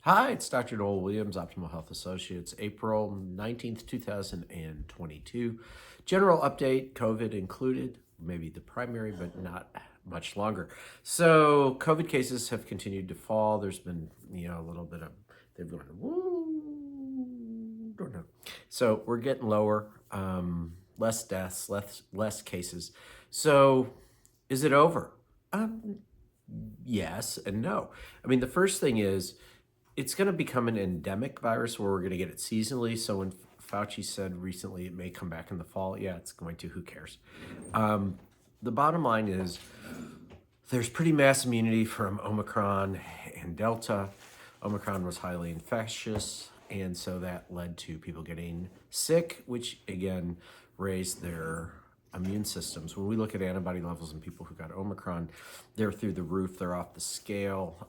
Hi, it's Dr. Noel Williams, Optimal Health Associates, April 19th, 2022. General update, COVID included, maybe the primary, but not much longer. So COVID cases have continued to fall. There's been, a little bit of, they've gone, woo, don't know. So we're getting lower, less deaths, less cases. So is it over? Yes and no. I mean, the first thing is, it's going to become an endemic virus where we're going to get it seasonally. So when Fauci said recently it may come back in the fall, yeah, it's going to. Who cares? The bottom line is there's pretty mass immunity from Omicron and Delta. Omicron was highly infectious, and so that led to people getting sick, which again raised their immune systems. When we look at antibody levels in people who got Omicron, they're through the roof, they're off the scale.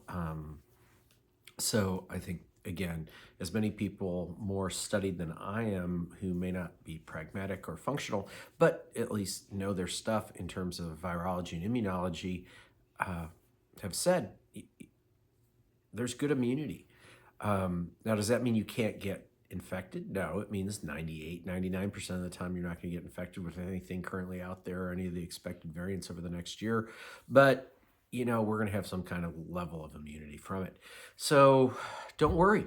So I think, again, as many people more studied than I am who may not be pragmatic or functional, but at least know their stuff in terms of virology and immunology, have said there's good immunity. Now, does that mean you can't get infected? No, it means 99% of the time you're not going to get infected with anything currently out there or any of the expected variants over the next year. But we're going to have some kind of level of immunity from it. So don't worry.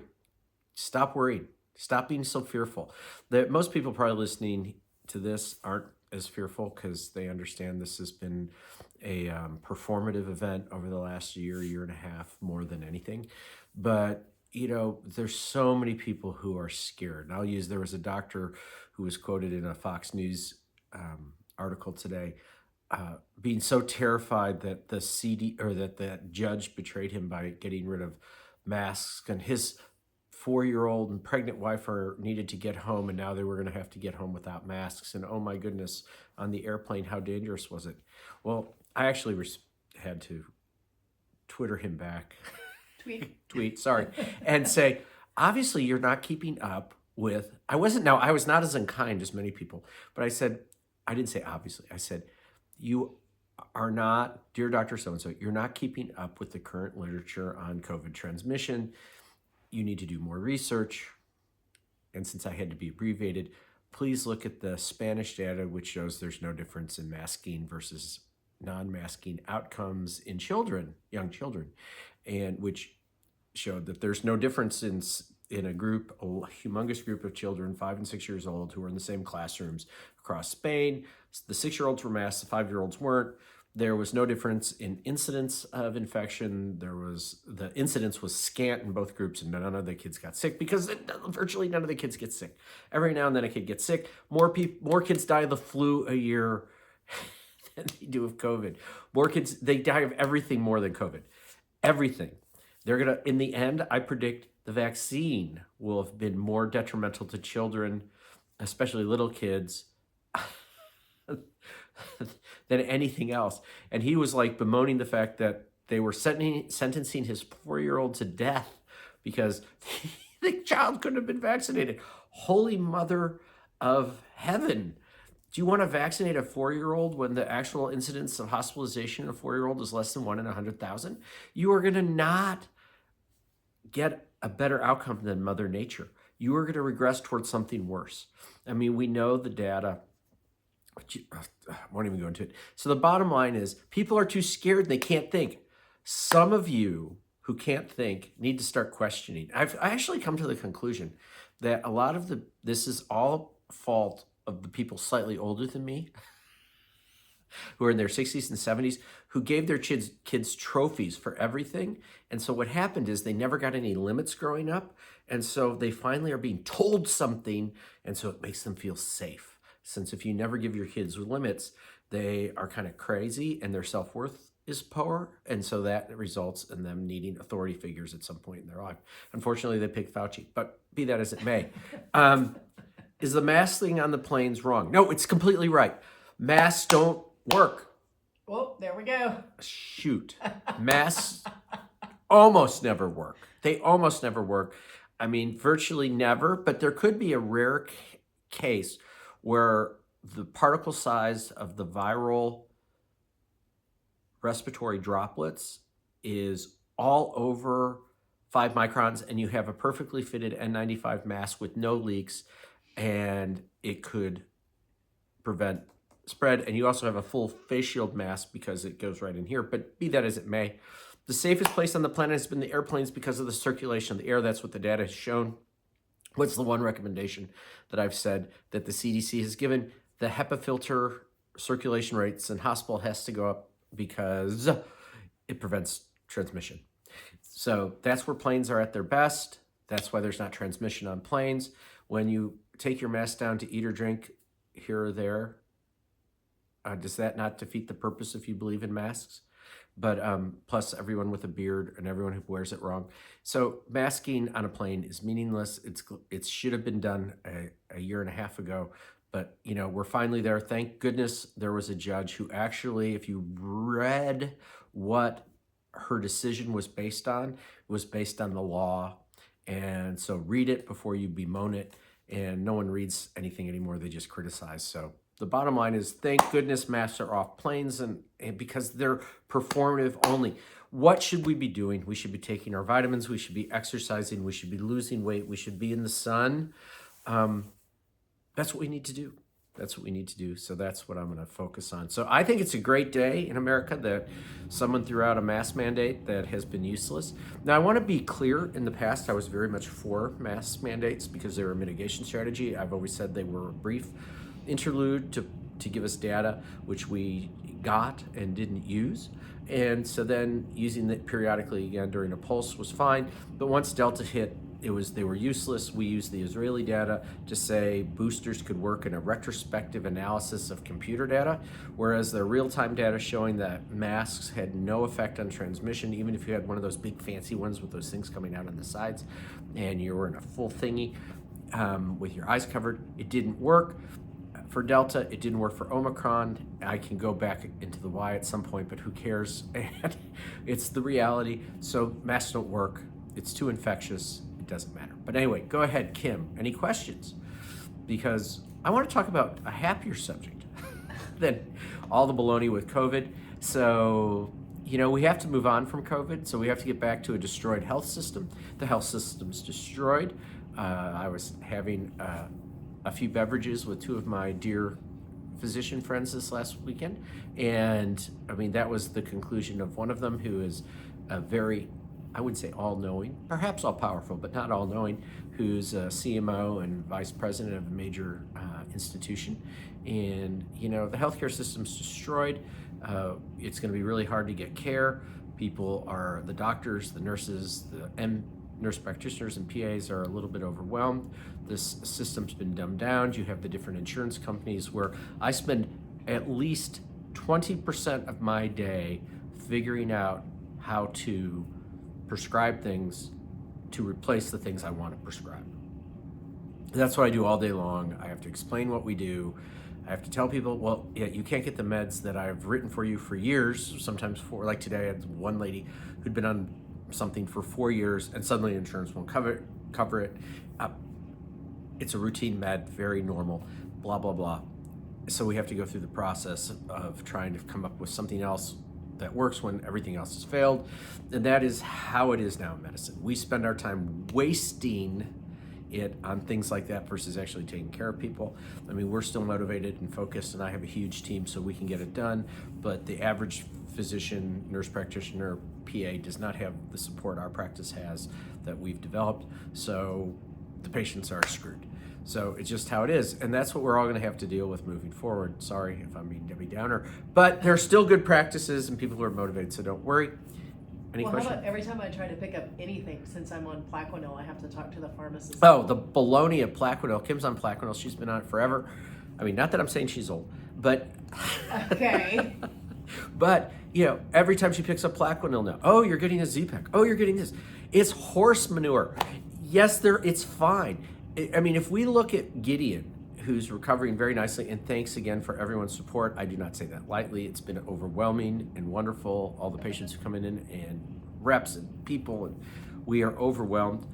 Stop worrying. Stop being so fearful. Most people probably listening to this aren't as fearful because they understand this has been a performative event over the last year and a half, more than anything. But there's so many people who are scared. And there was a doctor who was quoted in a Fox News article today, being so terrified that the judge betrayed him by getting rid of masks, and his 4-year-old and pregnant wife needed to get home, and now they were going to have to get home without masks. And oh my goodness, on the airplane, how dangerous was it? Well, I actually had to Twitter him back, tweet, sorry, and say, obviously you're not keeping up with. I was not as unkind as many people, but I didn't say obviously. I said, you are not, dear Dr. So-and-so, you're not keeping up with the current literature on COVID transmission. You need to do more research. And since I had to be abbreviated, please look at the Spanish data, which shows there's no difference in masking versus non-masking outcomes in young children, and which showed that there's no difference in a humongous group of children, 5 and 6 years old, who were in the same classrooms across Spain. The 6-year-olds were masked, the 5-year-olds weren't. There was no difference in incidence of infection. The incidence was scant in both groups, and none of the kids got sick because virtually none of the kids get sick. Every now and then a kid gets sick. More kids die of the flu a year than they do of COVID. More kids, they die of everything more than COVID. Everything. In the end, I predict the vaccine will have been more detrimental to children, especially little kids, than anything else. And he was like bemoaning the fact that they were sentencing his 4-year-old to death because the child couldn't have been vaccinated. Holy Mother of Heaven. Do you want to vaccinate a 4-year-old when the actual incidence of hospitalization in a 4-year-old is less than 1 in 100,000? You are going to not get a better outcome than Mother Nature. You are going to regress towards something worse. I mean, we know the data. I won't even go into it. So the bottom line is people are too scared and they can't think. Some of you who can't think need to start questioning. I actually come to the conclusion that a lot of this is all fault of the people slightly older than me, who are in their 60s and 70s, who gave their kids trophies for everything. And so what happened is they never got any limits growing up. And so they finally are being told something. And so it makes them feel safe. Since if you never give your kids limits, they are kind of crazy and their self-worth is poor. And so that results in them needing authority figures at some point in their life. Unfortunately, they picked Fauci, but be that as it may. Is the mask thing on the planes wrong? No, it's completely right. Masks don't work. Well, there we go. Shoot. Masks almost never work. They almost never work. I mean, virtually never, but there could be a rare case where the particle size of the viral respiratory droplets is all over 5 microns, and you have a perfectly fitted N95 mask with no leaks, and it could prevent spread. And you also have a full face shield mask because it goes right in here. But be that as it may, the safest place on the planet has been the airplanes because of the circulation of the air. That's what the data has shown. What's the one recommendation that I've said that the CDC has given? The HEPA filter circulation rates in hospital has to go up because it prevents transmission. So that's where planes are at their best. That's why there's not transmission on planes. When you take your mask down to eat or drink here or there, does that not defeat the purpose if you believe in masks? But plus everyone with a beard and everyone who wears it wrong. So masking on a plane is meaningless. It should have been done a year and a half ago. But, you know, we're finally there. Thank goodness there was a judge who actually, if you read what her decision was based on, it was based on the law. And so read it before you bemoan it. And no one reads anything anymore. They just criticize. So the bottom line is, thank goodness masks are off planes and because they're performative only. What should we be doing? We should be taking our vitamins. We should be exercising. We should be losing weight. We should be in the sun. That's what we need to do. That's what we need to do. So that's what I'm going to focus on. So I think it's a great day in America that someone threw out a mask mandate that has been useless. Now, I want to be clear. In the past, I was very much for mask mandates because they were a mitigation strategy. I've always said they were a brief interlude to give us data, which we got and didn't use. And so then using it periodically again during a pulse was fine. But once Delta hit, they were useless. We used the Israeli data to say boosters could work in a retrospective analysis of computer data, whereas the real-time data showing that masks had no effect on transmission, even if you had one of those big fancy ones with those things coming out on the sides and you were in a full thingy with your eyes covered, it didn't work. For Delta, it didn't work for Omicron. I can go back into the why at some point, but who cares? And it's the reality. So masks don't work. It's too infectious. It doesn't matter. But anyway, go ahead, Kim. Any questions? Because I want to talk about a happier subject than all the baloney with COVID. So, you know, we have to move on from COVID. So we have to get back to a destroyed health system. The health system's destroyed. I was having a few beverages with two of my dear physician friends this last weekend. And I mean, that was the conclusion of one of them, who is a very, I would say all-knowing, perhaps all-powerful, but not all-knowing, who's a CMO and vice president of a major institution. And, you know, the healthcare system's destroyed. It's going to be really hard to get care. People are, the doctors, the nurses, nurse practitioners and PAs are a little bit overwhelmed. This system's been dumbed down. You have the different insurance companies where I spend at least 20% of my day figuring out how to prescribe things to replace the things I want to prescribe. That's what I do all day long. I have to explain what we do. I have to tell people, well, yeah, you can't get the meds that I've written for you for years, sometimes for, like today, I had one lady who'd been on something for 4 years and suddenly insurance won't cover it. It's a routine med, very normal, blah, blah, blah. So we have to go through the process of trying to come up with something else that works when everything else has failed. And that is how it is now in medicine. We spend our time wasting it on things like that versus actually taking care of people. I mean, we're still motivated and focused, and I have a huge team so we can get it done, but the average physician, nurse practitioner, PA does not have the support our practice has that we've developed, so the patients are screwed. So it's just how it is, and that's what we're all going to have to deal with moving forward. Sorry if I'm being Debbie Downer, but there are still good practices and people who are motivated, so don't worry. Any well, question? How about every time I try to pick up anything, since I'm on Plaquenil, I have to talk to the pharmacist. Oh, the baloney of Plaquenil. Kim's on Plaquenil. She's been on it forever. I mean, not that I'm saying she's old, but... Okay. But, you know, every time she picks up Plaquenil now, oh, you're getting a Z-Pack. Oh, you're getting this. It's horse manure. Yes, it's fine. I mean, if we look at Gideon, who's recovering very nicely, and thanks again for everyone's support. I do not say that lightly. It's been overwhelming and wonderful. All the patients who come in and reps and people, and we are overwhelmed.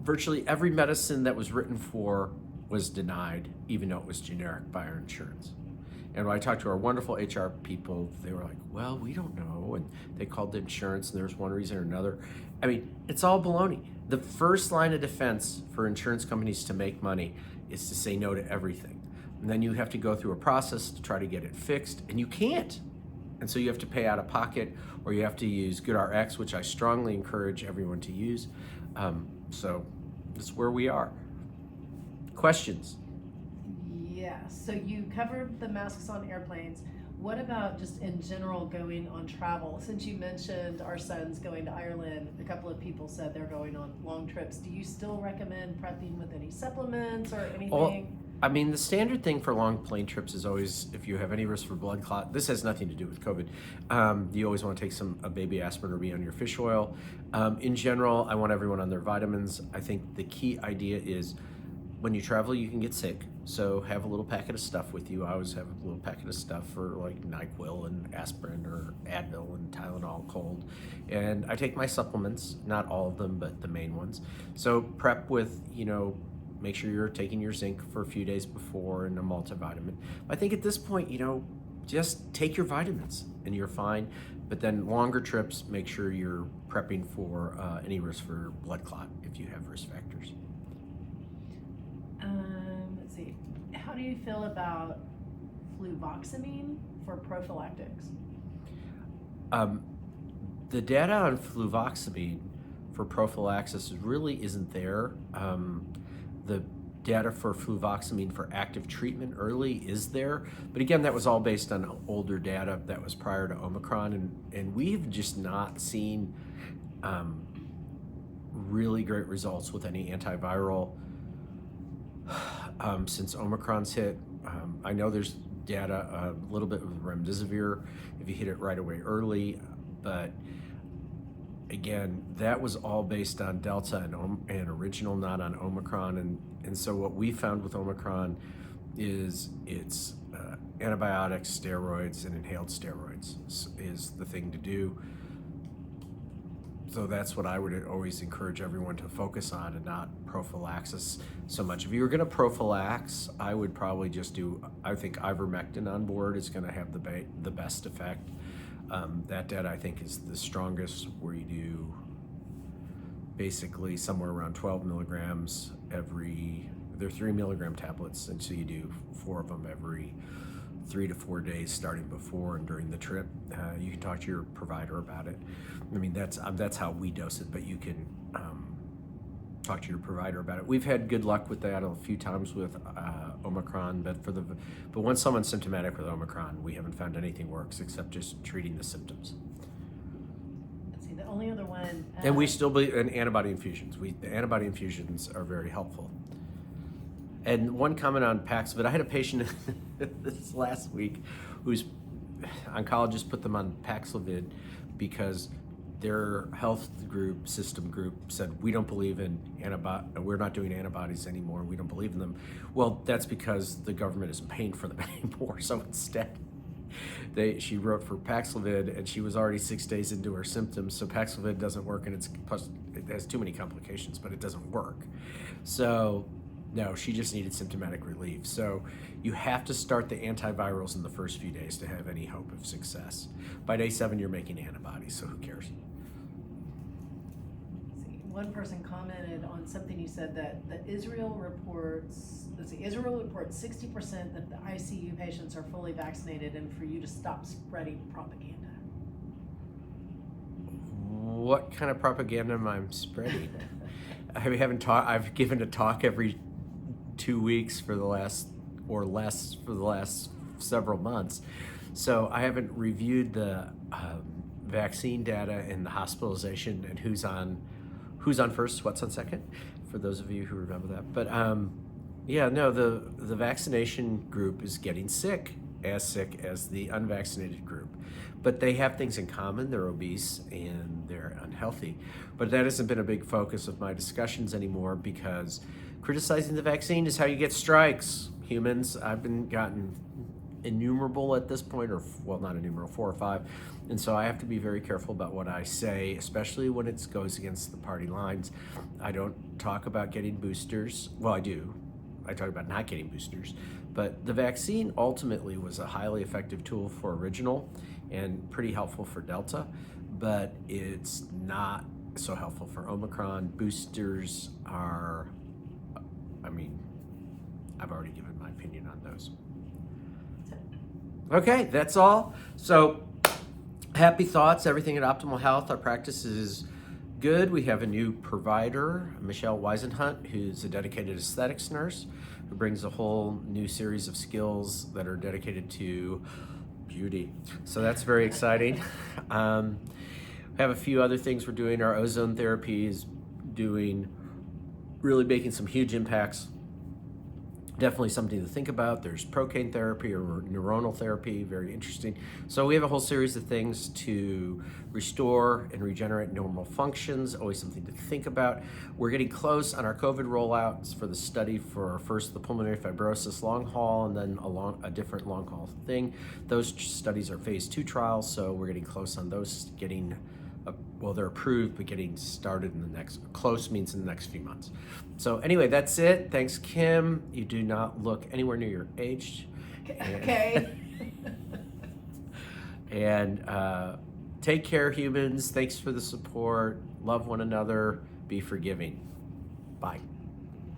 Virtually every medicine that was written for was denied, even though it was generic by our insurance. And when I talked to our wonderful HR people, they were like, well, we don't know. And they called the insurance, and there's one reason or another. I mean, it's all baloney. The first line of defense for insurance companies to make money is to say no to everything. And then you have to go through a process to try to get it fixed, and you can't. And so you have to pay out of pocket, or you have to use GoodRx, which I strongly encourage everyone to use. So that's where we are. Questions? Yeah, so you covered the masks on airplanes. What about just in general going on travel? Since you mentioned our son's going to Ireland, a couple of people said they're going on long trips. Do you still recommend prepping with any supplements or anything? Well, I mean, the standard thing for long plane trips is always, if you have any risk for blood clot, this has nothing to do with COVID, you always want to take a baby aspirin or be on your fish oil. In general, I want everyone on their vitamins. I think the key idea is when you travel, you can get sick. So have a little packet of stuff with you. I always have a little packet of stuff for like NyQuil and aspirin or Advil and Tylenol cold. And I take my supplements, not all of them, but the main ones. So prep with, make sure you're taking your zinc for a few days before and a multivitamin. I think at this point, just take your vitamins and you're fine. But then longer trips, make sure you're prepping for any risk for blood clot if you have risk factors. Let's see. How do you feel about fluvoxamine for prophylactics? The data on fluvoxamine for prophylaxis really isn't there. The data for fluvoxamine for active treatment early is there, but again, that was all based on older data that was prior to Omicron, and we've just not seen really great results with any antiviral since Omicron's hit. I know there's data a little bit with remdesivir if you hit it right away early, but again, that was all based on Delta and original, not on Omicron. And so what we found with Omicron is it's antibiotics, steroids, and inhaled steroids is the thing to do. So that's what I would always encourage everyone to focus on and not prophylaxis so much. If you were going to prophylax, I would probably just do, I think ivermectin on board is going to have the best effect. That data I think is the strongest, where you do basically somewhere around 12 milligrams they're 3 milligram tablets, and so you do 4 of them every 3 to 4 days starting before and during the trip. You can talk to your provider about it. I mean, that's how we dose it, but you can talk to your provider about it. We've had good luck with that a few times with Omicron, but once someone's symptomatic with Omicron, we haven't found anything works except just treating the symptoms. Let's see, the only other one. And we still believe in antibody infusions. The antibody infusions are very helpful. And one comment on Paxlovid, I had a patient this last week whose oncologist put them on Paxlovid because their health system group said, we don't believe in we're not doing antibodies anymore, we don't believe in them. Well, that's because the government isn't paying for them anymore. So instead, she wrote for Paxlovid, and she was already 6 days into her symptoms. So Paxlovid doesn't work, and it has too many complications, but it doesn't work. So no, she just needed symptomatic relief. So you have to start the antivirals in the first few days to have any hope of success. By day 7, you're making antibodies, so who cares? One person commented on something you said that Israel reports 60% of the ICU patients are fully vaccinated, and for you to stop spreading propaganda. What kind of propaganda am I spreading? I've given a talk every 2 weeks for the last several months. So I haven't reviewed the vaccine data and the hospitalization and who's on first, what's on second, for those of you who remember that. But the vaccination group is getting sick as the unvaccinated group. But they have things in common. They're obese and they're unhealthy. But that hasn't been a big focus of my discussions anymore, because criticizing the vaccine is how you get strikes. Humans, I've been gotten innumerable at this point, not innumerable, 4 or 5. And so I have to be very careful about what I say, especially when it goes against the party lines. I don't talk about getting boosters. Well, I do, I talked about not getting boosters, but the vaccine ultimately was a highly effective tool for original and pretty helpful for Delta, but it's not so helpful for Omicron. Boosters are, I mean, I've already given my opinion on those. Okay, that's all. So happy thoughts, everything at Optimal Health. Our practice is good. We have a new provider, Michelle Weisenhunt, who's a dedicated aesthetics nurse who brings a whole new series of skills that are dedicated to beauty. So that's very exciting. We have a few other things we're doing. Our ozone therapy is really making some huge impacts. Definitely something to think about. There's procaine therapy or neuronal therapy, very interesting. So we have a whole series of things to restore and regenerate normal functions, always something to think about. We're getting close on our COVID rollouts for the study for first the pulmonary fibrosis long haul and then a different long haul thing. Those studies are phase 2 trials, so we're getting close on those they're approved, but getting started close means in the next few months. So anyway, that's it. Thanks, Kim. You do not look anywhere near your age. Okay. And take care, humans. Thanks for the support. Love one another. Be forgiving. Bye.